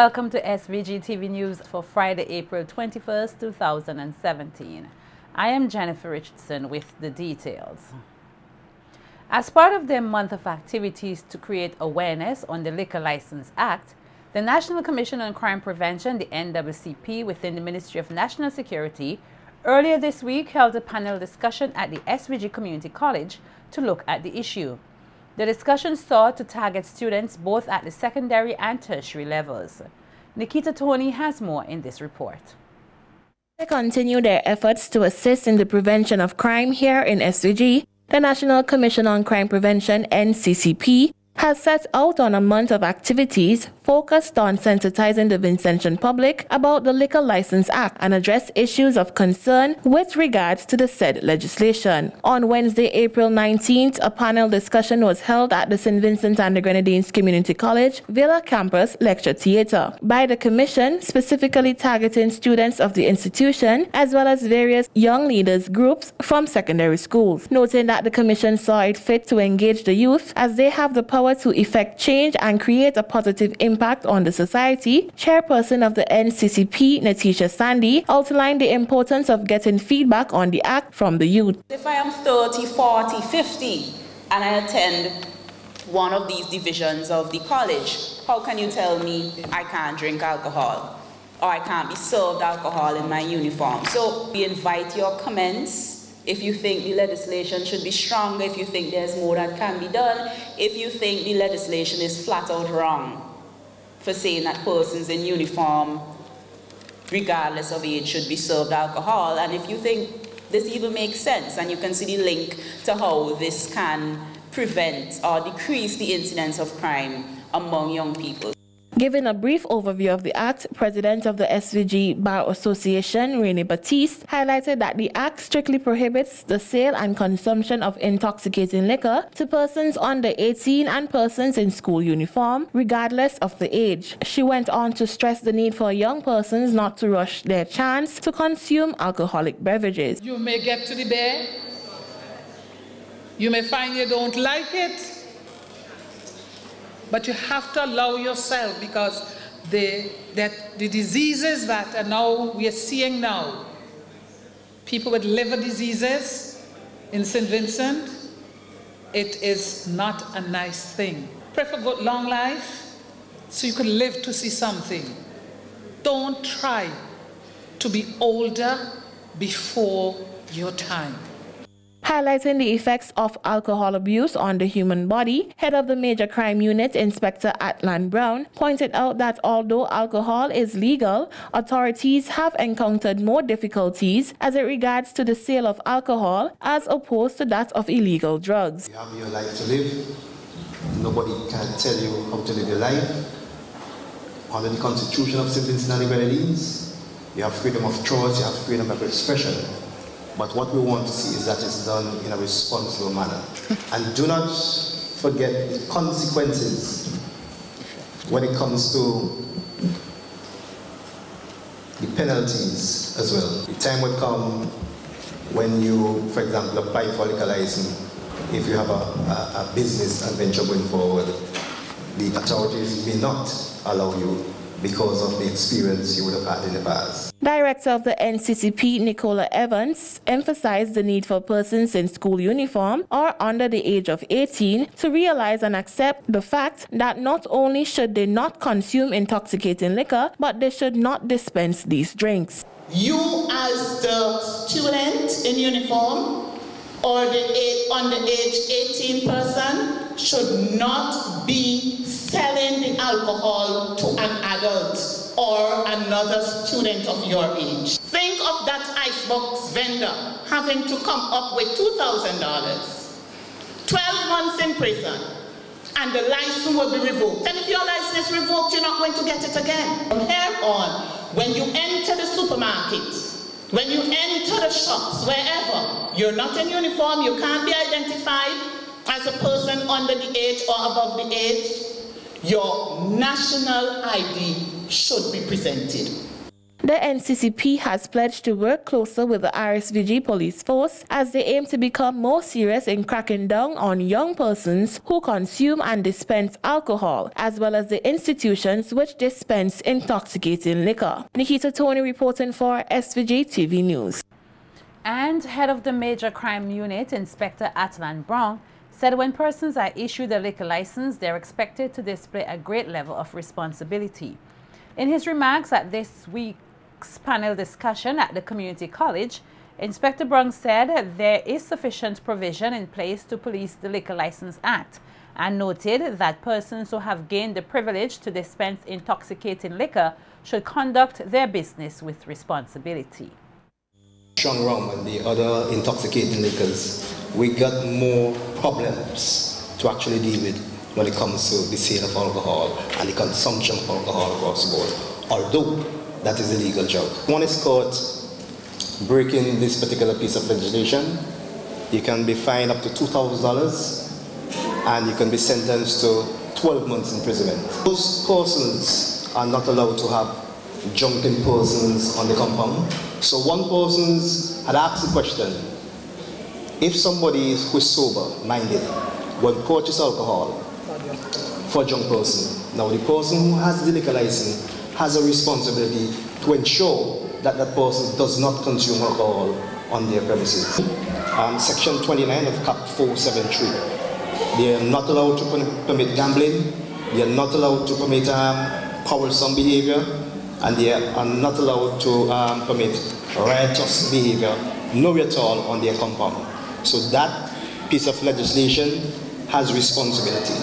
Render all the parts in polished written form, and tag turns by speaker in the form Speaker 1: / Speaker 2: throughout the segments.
Speaker 1: Welcome to SVG-TV News for Friday, April 21st, 2017. I am Jennifer Richardson with the details. As part of their month of activities to create awareness on the Liquor License Act, the National Commission on Crime Prevention, the NWCP, within the Ministry of National Security, earlier this week held a panel discussion at the SVG Community College to look at the issue. The discussion sought to target students both at the secondary and tertiary levels. Nikita Tony has more in this report.
Speaker 2: To continue their efforts to assist in the prevention of crime here in SVG, the National Commission on Crime Prevention, NCCP, has set out on a month of activities focused on sensitizing the Vincentian public about the Liquor License Act and address issues of concern with regards to the said legislation. On Wednesday, April 19th, a panel discussion was held at the St. Vincent and the Grenadines Community College Villa Campus Lecture Theatre by the Commission, specifically targeting students of the institution as well as various young leaders groups from secondary schools, noting that the Commission saw it fit to engage the youth as they have the power to effect change and create a positive impact on the society. Chairperson of the NCCP, Natisha Sandy, outlined the importance of getting feedback on the act from the youth.
Speaker 3: If I am 30, 40, 50 and I attend one of these divisions of the college, how can you tell me I can't drink alcohol or I can't be served alcohol in my uniform? So we invite your comments. If you think the legislation should be stronger, if you think there's more that can be done, if you think the legislation is flat out wrong for saying that persons in uniform, regardless of age, should be served alcohol, and if you think this even makes sense and you can see the link to how this can prevent or decrease the incidence of crime among young people.
Speaker 2: Giving a brief overview of the Act, President of the SVG Bar Association, Rene Batiste, highlighted that the Act strictly prohibits the sale and consumption of intoxicating liquor to persons under 18 and persons in school uniform, regardless of the age. She went on to stress the need for young persons not to rush their chance to consume alcoholic beverages.
Speaker 4: You may get to the beer, you may find you don't like it, but you have to allow yourself, because the diseases that we are seeing now, people with liver diseases in St. Vincent, it is not a nice thing. Pray for good long life so you can live to see something. Don't try to be older before your time.
Speaker 2: Highlighting the effects of alcohol abuse on the human body, head of the Major Crime Unit, Inspector Atlan Brown, pointed out that although alcohol is legal, authorities have encountered more difficulties as it regards to the sale of alcohol as opposed to that of illegal drugs.
Speaker 5: You have your life to live. Nobody can tell you how to live your life. Under the Constitution of St. Vincent and the Grenadines, you have freedom of choice, you have freedom of expression. But what we want to see is that it's done in a responsible manner. And do not forget the consequences when it comes to the penalties as well. The time will come when you, for example, apply for liquor license. If you have a business adventure going forward, the authorities may not allow you because of the experience you would have had in the past.
Speaker 2: Director of the NCCP, Nicola Evans, emphasized the need for persons in school uniform or under the age of 18 to realize and accept the fact that not only should they not consume intoxicating liquor, but they should not dispense these drinks.
Speaker 6: You as the student in uniform or the underage 18 person should not be selling the alcohol to an adult or another student of your age. Think of that icebox vendor having to come up with $2,000, 12 months in prison, and the license will be revoked. And if your license is revoked, you're not going to get it again. From here on, when you enter the supermarket, when you enter the shops, wherever, you're not in uniform, you can't be identified as a person under the age or above the age, your national ID should be presented.
Speaker 2: The NCCP has pledged to work closer with the SVG police force as they aim to become more serious in cracking down on young persons who consume and dispense alcohol, as well as the institutions which dispense intoxicating liquor. Nikita Tony reporting for SVG-TV News.
Speaker 1: And head of the Major Crime Unit, Inspector Atlan Brown, said when persons are issued a liquor license, they are expected to display a great level of responsibility. In his remarks at this week's panel discussion at the Community College, Inspector Brown said there is sufficient provision in place to police the Liquor License Act and noted that persons who have gained the privilege to dispense intoxicating liquor should conduct their business with responsibility.
Speaker 5: Strong rum and the other intoxicating liquors, we got more problems to actually deal with when it comes to the sale of alcohol and the consumption of alcohol across the board, although that is a legal job. One is caught breaking this particular piece of legislation, you can be fined up to $2,000 and you can be sentenced to 12 months imprisonment. Those persons are not allowed to have drunken persons on the compound. So one person had asked the question, if somebody who is sober-minded will purchase alcohol for a drunk person, now the person who has the liquor license has a responsibility to ensure that that person does not consume alcohol on their premises. Section 29 of Cap 473. They are not allowed to permit gambling, they are not allowed to permit quarrelsome behavior, and they are not allowed to permit riotous behavior, nowhere at all on their compound. So that piece of legislation has responsibility.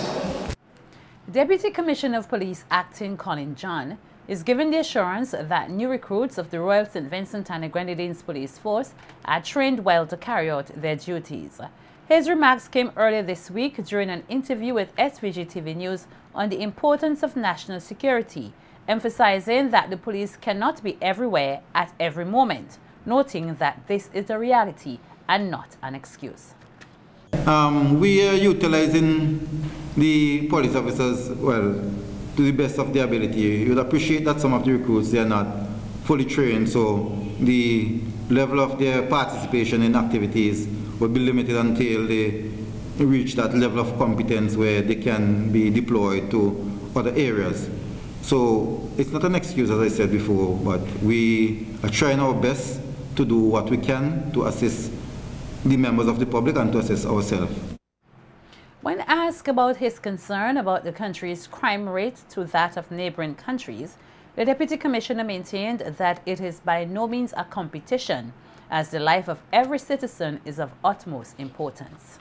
Speaker 1: Deputy Commissioner of Police Acting Colin John is given the assurance that new recruits of the Royal St. Vincent and the Grenadines Police Force are trained well to carry out their duties. His remarks came earlier this week during an interview with SVG-TV News on the importance of national security, emphasizing that the police cannot be everywhere at every moment, noting that this is a reality and not an excuse.
Speaker 7: We are utilizing the police officers, well, to the best of their ability. You would appreciate that some of the recruits, they are not fully trained, so the level of their participation in activities will be limited until they reach that level of competence where they can be deployed to other areas. So it's not an excuse, as I said before, but we are trying our best to do what we can to assist the members of the public and to assist ourselves.
Speaker 1: When asked about his concern about the country's crime rate to that of neighboring countries, the Deputy Commissioner maintained that it is by no means a competition, as the life of every citizen is of utmost importance.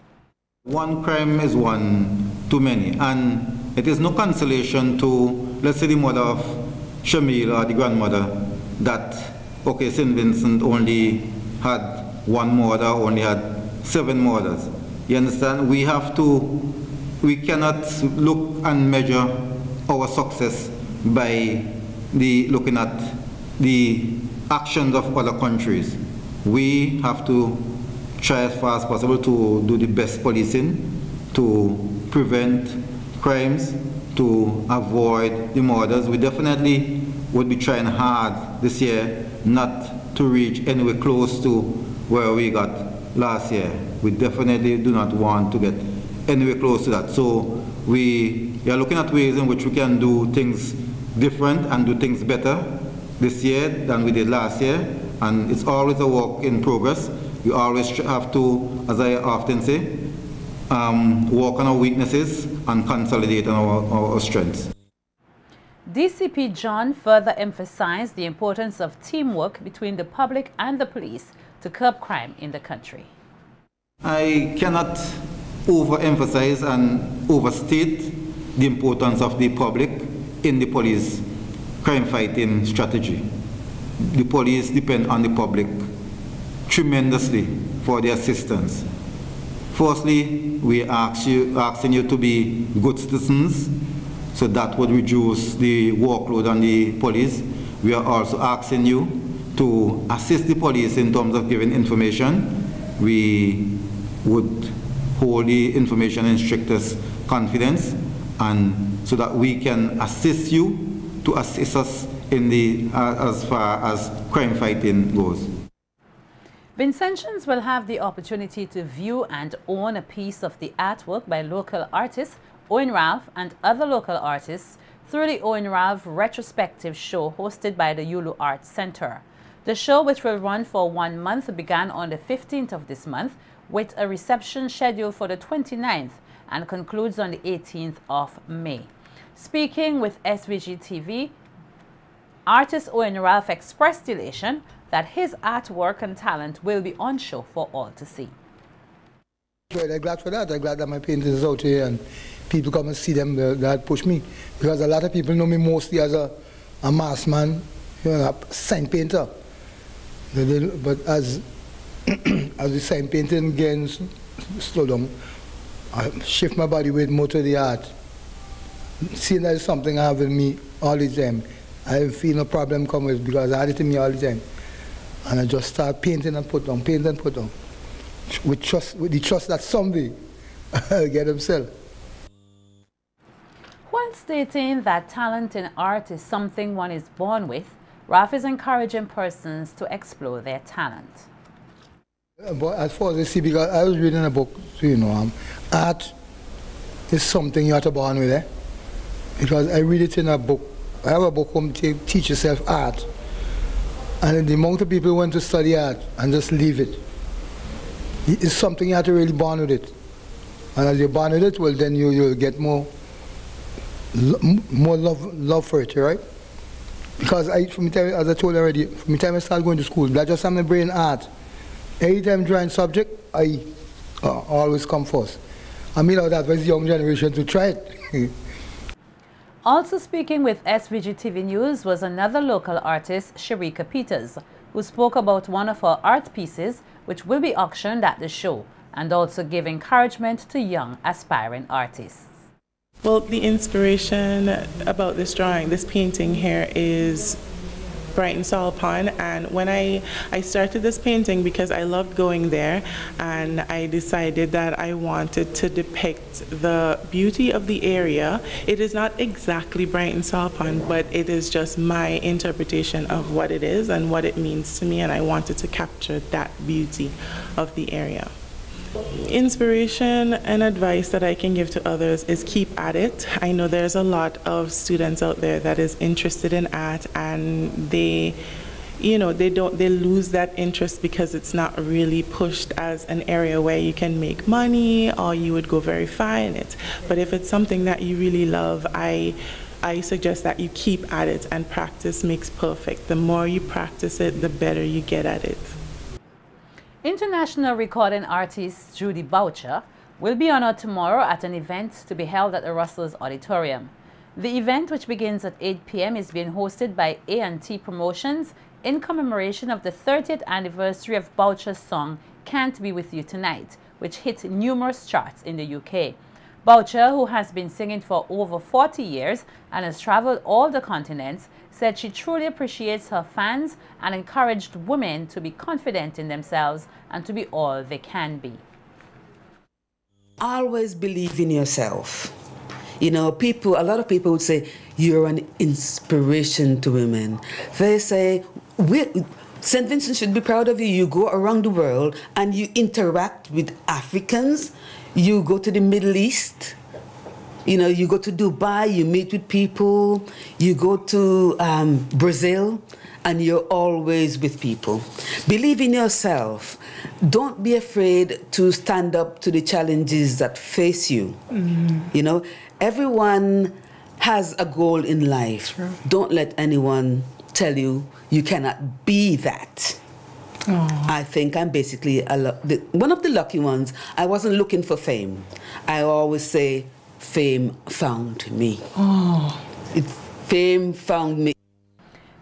Speaker 7: One crime is one too many, and it is no consolation to, let's say, the mother of Shamil or the grandmother that, okay, St. Vincent only had one murder, only had 7 murders. You understand? We cannot look and measure our success by looking at the actions of other countries. We have to try as far as possible to do the best policing, to prevent crimes, to avoid the murders. We definitely would be trying hard this year not to reach anywhere close to where we got last year. We definitely do not want to get anywhere close to that. So we are looking at ways in which we can do things different and do things better this year than we did last year. And it's always a work in progress. We always have to, as I often say, work on our weaknesses and consolidate on our strengths.
Speaker 1: DCP John further emphasized the importance of teamwork between the public and the police to curb crime in the country.
Speaker 7: I cannot overemphasize and overstate the importance of the public in the police crime fighting strategy. The police depend on the public tremendously for their assistance. Firstly, we are asking you to be good citizens, so that would reduce the workload on the police. We are also asking you to assist the police in terms of giving information. We would hold the information in strictest confidence, and so that we can assist you to assist us in the as far as crime fighting goes.
Speaker 1: Vincentians will have the opportunity to view and own a piece of the artwork by local artists, Owen Ralph, and other local artists through the Owen Ralph retrospective show hosted by the Yulu Arts Center. The show, which will run for 1 month, began on the 15th of this month with a reception scheduled for the 29th and concludes on the 18th of May. Speaking with SVG-TV, artist Owen Ralph expressed elation that his artwork and talent will be on show for all to see.
Speaker 8: I'm glad for that. I'm glad that my painting is out here and people come and see them. That push me, because a lot of people know me mostly as a mass man, you know, a sign painter. But as as the sign painting gains slow down, I shift my body weight more to the art. Seeing that is something I have in me all the time. I feel no problem come with, because I had it in me all the time. And I just start painting and put down, paint and put down. With the trust that someday I'll get himself.
Speaker 1: While stating that talent in art is something one is born with, Ralph is encouraging persons to explore their talent.
Speaker 8: But as far as I see, because I was reading a book, so you know, art is something you have to born with, because I read it in a book. I have a book home to teach yourself art. And the amount of people who want to study art and just leave it, it's something you have to really bond with it. And as you bond with it, well, then you'll get more love for it, right? Because from the time, as I told you already, from the time I started going to school, that just have my brain art. Every time drawing subject, I always come first. I mean, I advise the young generation to try it.
Speaker 1: Also speaking with SVG-TV News was another local artist, Sharika Peters, who spoke about one of her art pieces which will be auctioned at the show, and also give encouragement to young aspiring artists.
Speaker 9: Well, the inspiration about this drawing, this painting here, is Brighton Saul Pond, and when I started this painting because I loved going there, and I decided that I wanted to depict the beauty of the area. It is not exactly Brighton Saul Pond, but it is just my interpretation of what it is and what it means to me, and I wanted to capture that beauty of the area. Inspiration and advice that I can give to others is keep at it. I know there's a lot of students out there that is interested in art, and they lose that interest because it's not really pushed as an area where you can make money or you would go very far in it. But if it's something that you really love, I suggest that you keep at it, and practice makes perfect. The more you practice it, the better you get at it.
Speaker 1: International recording artist Judy Boucher will be honored tomorrow at an event to be held at the Russell's Auditorium. The event, which begins at 8 p.m., is being hosted by A&T Promotions in commemoration of the 30th anniversary of Boucher's song Can't Be With You Tonight, which hit numerous charts in the UK. Boucher, who has been singing for over 40 years and has traveled all the continents, said she truly appreciates her fans and encouraged women to be confident in themselves and to be all they can be.
Speaker 10: Always believe in yourself. You know, a lot of people would say, you're an inspiration to women. They say, St. Vincent should be proud of you. You go around the world and you interact with Africans. You go to the Middle East. You know, you go to Dubai, you meet with people, you go to Brazil, and you're always with people. Believe in yourself. Don't be afraid to stand up to the challenges that face you. Mm-hmm. You know, everyone has a goal in life. True. Don't let anyone tell you you cannot be that. Oh. I think I'm basically one of the lucky ones. I wasn't looking for fame. I always say, fame found me. Oh. Fame found me.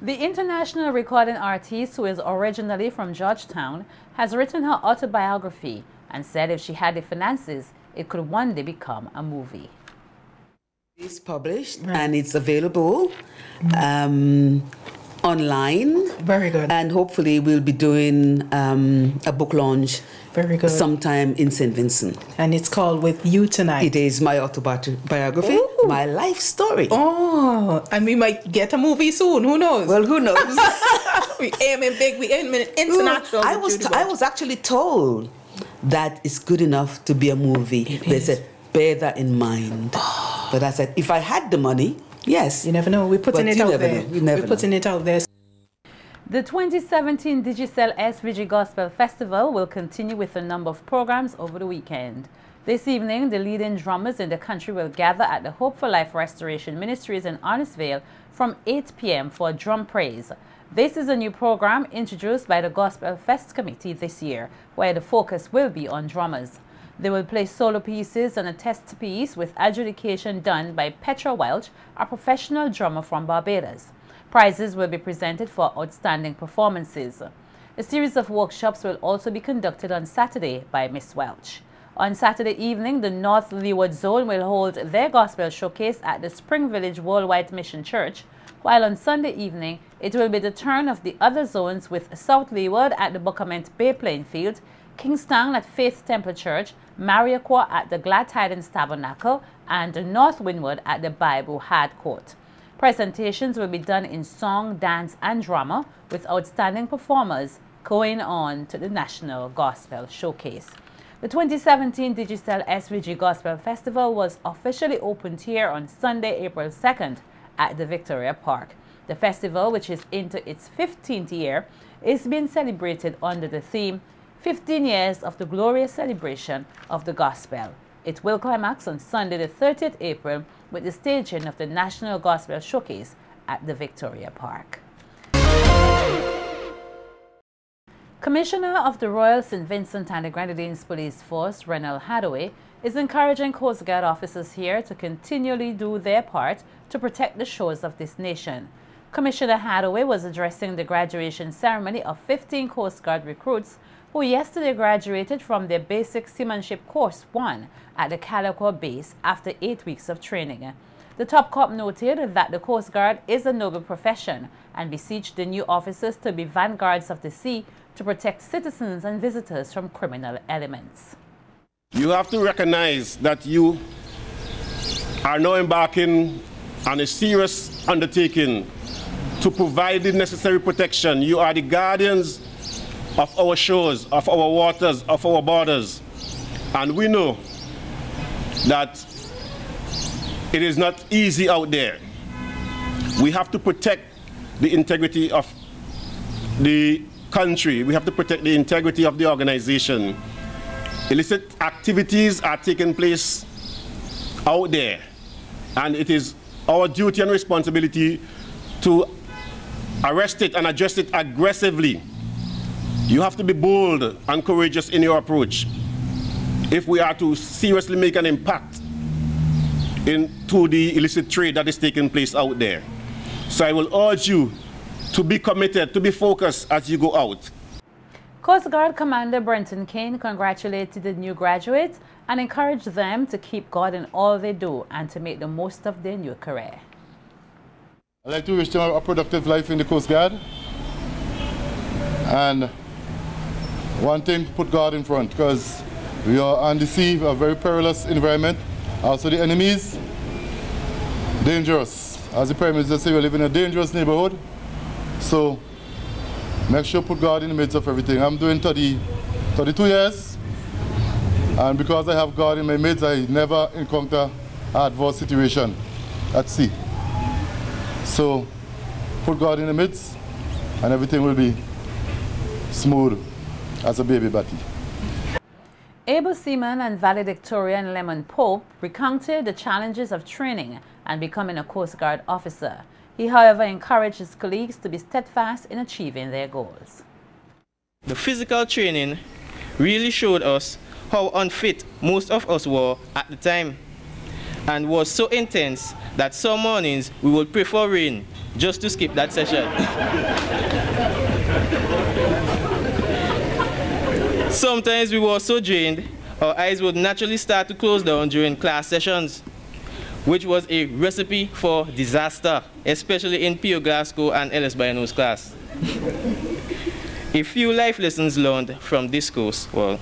Speaker 1: The international recording artist, who is originally from Georgetown, has written her autobiography and said if she had the finances, it could one day become a movie.
Speaker 10: It's published and it's available on online.
Speaker 9: Very good.
Speaker 10: And hopefully we'll be doing a book launch.
Speaker 9: Very good.
Speaker 10: Sometime in St. Vincent.
Speaker 9: And it's called With You Tonight.
Speaker 10: It is my autobiography, my life story.
Speaker 9: Oh, and we might get a movie soon. Who knows?
Speaker 10: Well, who knows?
Speaker 9: We aiming big. We aiming international.
Speaker 10: I was actually told that it's good enough to be a movie. They said, bear that in mind. But I said, if I had the money, yes.
Speaker 9: You never know. We're putting it out there.
Speaker 10: We're
Speaker 9: putting it out there.
Speaker 1: The 2017 Digicel SVG Gospel Festival will continue with a number of programs over the weekend. This evening, the leading drummers in the country will gather at the Hope for Life Restoration Ministries in Honnestville from 8 p.m. for a drum praise. This is a new program introduced by the Gospel Fest Committee this year, where the focus will be on drummers. They will play solo pieces and a test piece with adjudication done by Petra Welch, a professional drummer from Barbados. Prizes will be presented for outstanding performances. A series of workshops will also be conducted on Saturday by Miss Welch. On Saturday evening, the North Leeward Zone will hold their gospel showcase at the Spring Village Worldwide Mission Church, while on Sunday evening, it will be the turn of the other zones with South Leeward at the Buckament Bay Plainfield, Kingstown at Faith Temple Church, Mariaqua at the Glad Tidings Tabernacle, and North Windward at the Bible Hard Court. Presentations will be done in song, dance, and drama, with outstanding performers going on to the National Gospel Showcase. The 2017 Digicel SVG Gospel Festival was officially opened here on Sunday, April 2nd at the Victoria Park. The festival, which is into its 15th year, is being celebrated under the theme 15 Years of the Glorious Celebration of the Gospel. It will climax on Sunday, the 30th April, with the staging of the National Gospel Showcase at the Victoria Park. Commissioner of the Royal St. Vincent and the Grenadines Police Force, Renald Hadaway, is encouraging Coast Guard officers here to continually do their part to protect the shores of this nation. Commissioner Hadaway was addressing the graduation ceremony of 15 Coast Guard recruits who yesterday graduated from their Basic Seamanship Course 1 at the Calico base after 8 weeks of training. The top cop noted that the Coast Guard is a noble profession and beseeched the new officers to be vanguards of the sea to protect citizens and visitors from criminal elements.
Speaker 11: You have to recognize that you are now embarking on a serious undertaking to provide the necessary protection. You are the guardians of our shores, of our waters, of our borders. And we know that it is not easy out there. We have to protect the integrity of the country. We have to protect the integrity of the organization. Illicit activities are taking place out there, and it is our duty and responsibility to arrest it and address it aggressively. You have to be bold and courageous in your approach if we are to seriously make an impact into the illicit trade that is taking place out there. So I will urge you to be committed, to be focused as you go out.
Speaker 1: Coast Guard Commander Brenton Kane congratulated the new graduates and encouraged them to keep God in all they do and to make the most of their new career.
Speaker 12: I'd like to wish them a productive life in the Coast Guard. And one thing, put God in front, because we are on the sea, a very perilous environment. Also the enemies, dangerous. As the Prime Minister said, we live in a dangerous neighborhood. So make sure put God in the midst of everything. I'm doing 32 years, and because I have God in my midst, I never encounter adverse situation at sea. So put God in the midst, and everything will be smooth as a baby batty.
Speaker 1: Able seaman and valedictorian Lemon Pope recounted the challenges of training and becoming a Coast Guard officer. He, however, encouraged his colleagues to be steadfast in achieving their goals.
Speaker 13: The physical training really showed us how unfit most of us were at the time, and was so intense that some mornings we would prefer rain just to skip that session. Sometimes we were so drained, our eyes would naturally start to close down during class sessions. which was a recipe for disaster, especially in Pio Glasgow and Ellis Bayano's class. A few life lessons learned from this course were: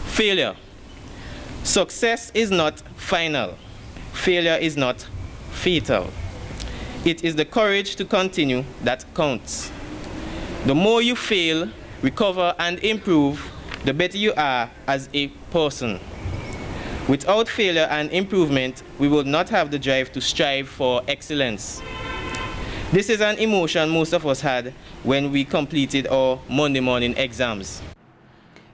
Speaker 13: failure. Success is not final. Failure is not fatal. It is the courage to continue that counts. The more you fail, recover, and improve, the better you are as a person. Without failure and improvement, we will not have the drive to strive for excellence. This is an emotion most of us had when we completed our Monday morning exams.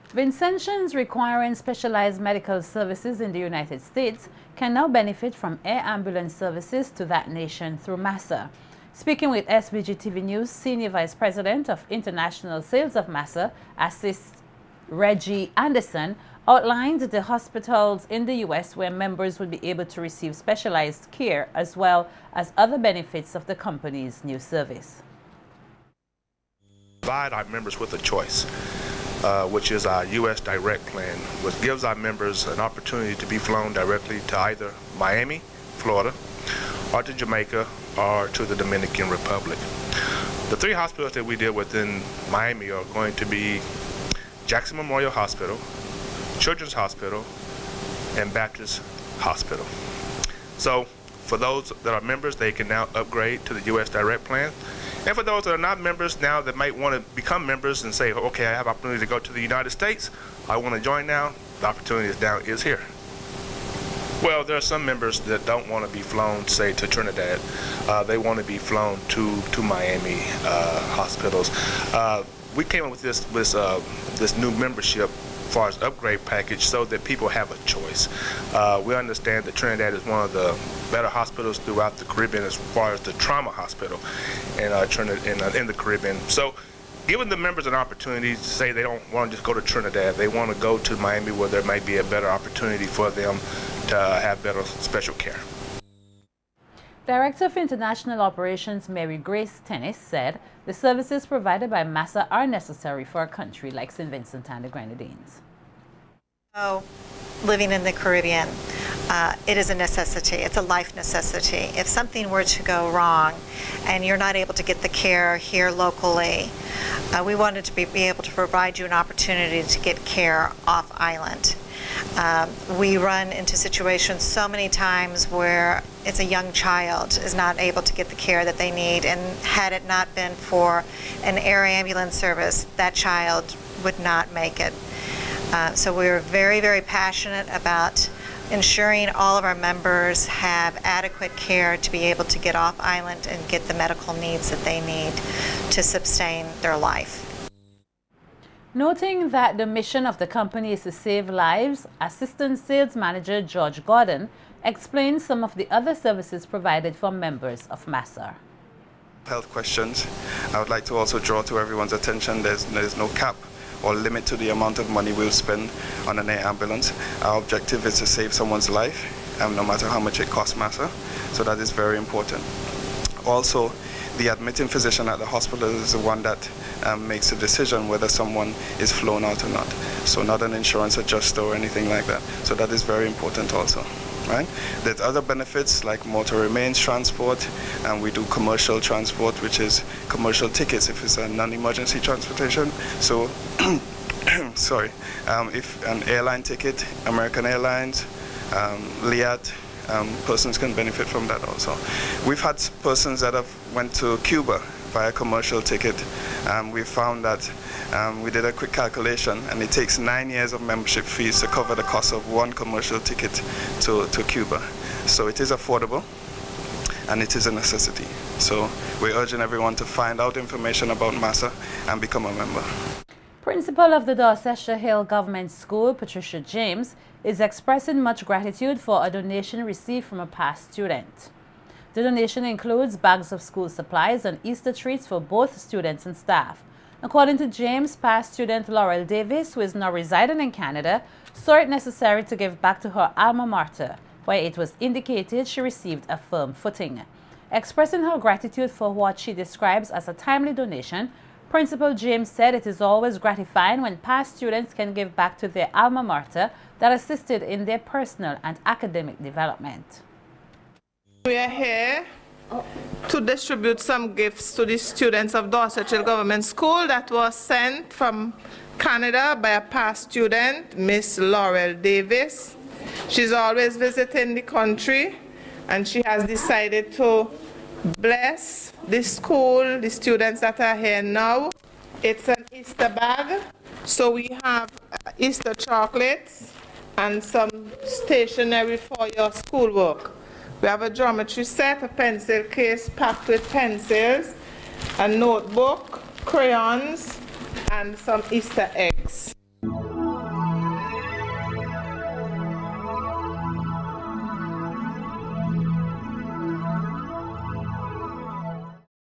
Speaker 1: Vincentians requiring specialized medical services in the United States can now benefit from air ambulance services to that nation through MASA. Speaking with SVG-TV News, Senior Vice President of International Sales of MASA, Assist Reggie Anderson, outlined the hospitals in the U.S. where members will be able to receive specialized care as well as other benefits of the company's new service.
Speaker 14: Provide our members with a choice, which is our U.S. Direct plan, which gives our members an opportunity to be flown directly to either Miami, Florida, or to Jamaica, or to the Dominican Republic. The three hospitals that we deal with in Miami are going to be Jackson Memorial Hospital, Children's Hospital, and Baptist Hospital. So for those that are members, they can now upgrade to the U.S. Direct plan. And for those that are not members now that might want to become members and say, okay, I have opportunity to go to the United States, I want to join now, the opportunity is here. Well, there are some members that don't want to be flown, say, to Trinidad. They want to be flown to Miami hospitals. We came up with this new membership as far as upgrade package so that people have a choice. We understand that Trinidad is one of the better hospitals throughout the Caribbean as far as the trauma hospital in the Caribbean. So giving the members an opportunity to say they don't want to just go to Trinidad, they want to go to Miami where there might be a better opportunity for them to have better special care.
Speaker 1: Director of International Operations Mary Grace Tennis said the services provided by MASA are necessary for a country like St. Vincent and the Grenadines.
Speaker 15: Living in the Caribbean, it is a necessity. It's a life necessity. If something were to go wrong and you're not able to get the care here locally, we wanted to be able to provide you an opportunity to get care off island. We run into situations so many times where it's a young child is not able to get the care that they need, and had it not been for an air ambulance service, that child would not make it. So we're very, very passionate about ensuring all of our members have adequate care to be able to get off island and get the medical needs that they need to sustain their life.
Speaker 1: Noting that the mission of the company is to save lives, Assistant Sales Manager George Gordon explains some of the other services provided for members of MASA.
Speaker 16: Health questions. I would like to also draw to everyone's attention there's no cap or limit to the amount of money we'll spend on an air ambulance. Our objective is to save someone's life, no matter how much it costs MASA, so that is very important. Also, the admitting physician at the hospital is the one that makes a decision whether someone is flown out or not. So not an insurance adjuster or anything like that. So that is very important also. Right? There's other benefits like motor remains transport, and we do commercial transport, which is commercial tickets if it's a non-emergency transportation. So, sorry, if an airline ticket, American Airlines, Liat, persons can benefit from that also. We've had persons that have went to Cuba via commercial ticket, and we found that we did a quick calculation, and it takes 9 years of membership fees to cover the cost of one commercial ticket to Cuba. So it is affordable, and it is a necessity. So we're urging everyone to find out information about MASA and become a member.
Speaker 1: Principal of the Dorsetshire Hill Government School, Patricia James, is expressing much gratitude for a donation received from a past student. The donation includes bags of school supplies and Easter treats for both students and staff. According to James, past student Laurel Davis, who is now residing in Canada, saw it necessary to give back to her alma mater, where it was indicated she received a firm footing. Expressing her gratitude for what she describes as a timely donation, Principal James said it is always gratifying when past students can give back to their alma mater that assisted in their personal and academic development.
Speaker 17: We are here to distribute some gifts to the students of Dorset Government School that was sent from Canada by a past student, Miss Laurel Davis. She's always visiting the country, and she has decided to bless the school, the students that are here now. It's an Easter bag, so we have Easter chocolates and some stationery for your schoolwork. We have a geometry set, a pencil case packed with pencils, a notebook, crayons, and some Easter eggs.